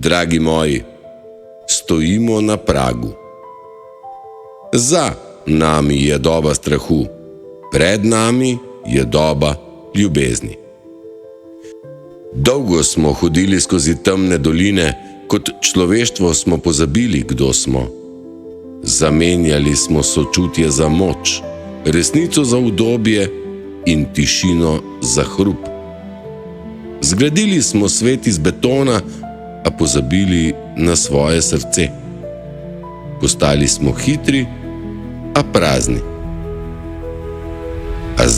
Dragi moji, stojimo na pragu. Za nami je doba strahu, pred nami je doba ljubezni. Dolgo smo hodili skozi temne doline, kot človeštvo smo pozabili, kdo smo. Zamenjali smo sočutje za moč, resnico za udobje in tišino za hrup. Zgradili smo svet iz betona, a pozabili na svoje srce. Postali smo hitri, a prazni. A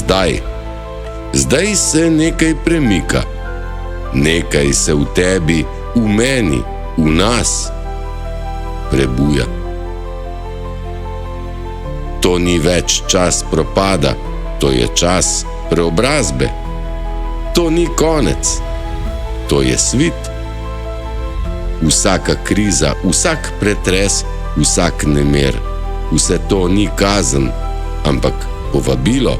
zdaj se nekaj premika. Nekaj se v tebi, v meni, v nas prebuja. To ni več čas propada, to je čas preobrazbe. To ni konec, to je svit. Vsaka kriza, vsak pretres, vsak nemir, vse to ni kazen, ampak povabilo.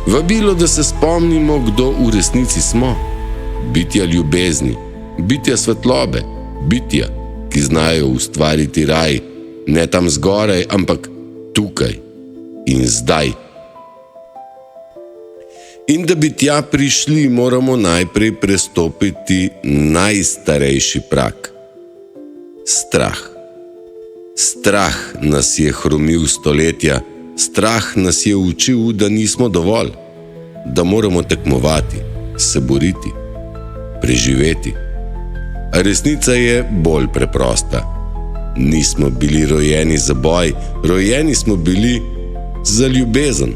Vabilo, da se spomnimo, kdo v resnici smo. Bitja ljubezni, bitja svetlobe, bitja, ki znajo ustvariti raj, ne tam zgoraj, ampak tukaj in zdaj. In da bi tja prišli, moramo najprej prestopiti najstarejši prag. Strah. Strah nas je hromil stoletja, strah nas je učil, da nismo dovolj, da moramo tekmovati, se boriti, preživeti. A resnica je bolj preprosta. Nismo bili rojeni za boj, rojeni smo bili za ljubezen.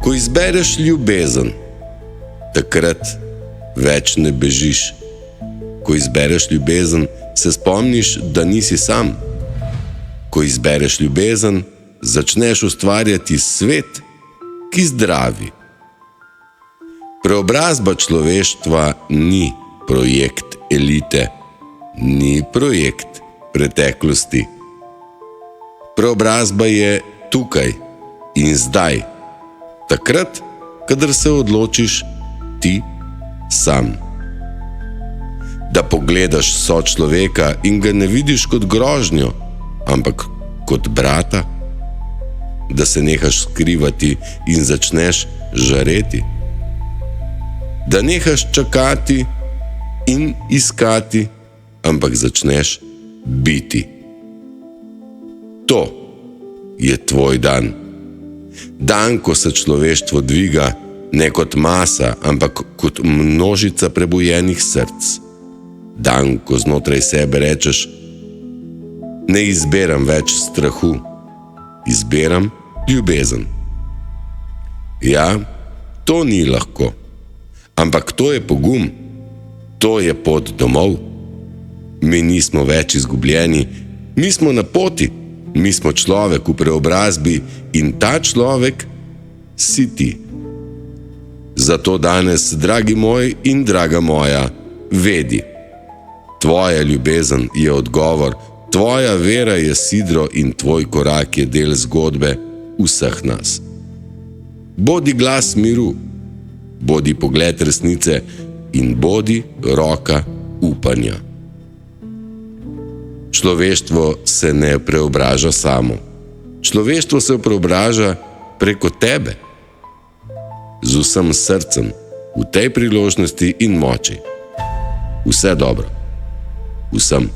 Ko izbereš ljubezen, takrat več ne bežiš. Ko izbereš ljubezen, se spomniš, da nisi sam. Ko izbereš ljubezen, začneš ustvarjati svet, ki zdravi. Preobrazba človeštva ni projekt elite, ni projekt preteklosti. Preobrazba je tukaj in zdaj. Takrat, kadar se odločiš ti sam. Da pogledaš sočloveka in ga ne vidiš kot grožnjo, ampak kot brata. Da se nehaš skrivati in začneš žareti. Da nehaš čakati in iskati, ampak začneš biti. To je tvoj dan. Dan, ko se človeštvo dviga, ne kot masa, ampak kot množica prebujenih src. Dan, ko znotraj sebe rečeš: ne izberam več strahu, izberam ljubezen. Ja, to ni lahko, ampak to je pogum, to je pot domov. Mi nismo več izgubljeni, mi smo na poti. Mi smo človek v preobrazbi in ta človek si ti. Zato danes, dragi moj in draga moja, vedi. Tvoja ljubezen je odgovor, tvoja vera je sidro in tvoj korak je del zgodbe vseh nas. Bodi glas miru, bodi pogled resnice in bodi roka upanja. Človeštvo se ne preobraža samo. Človeštvo se preobraža preko tebe. Z vsem srcem, v tej priložnosti in moči. Vse dobro. Vsem.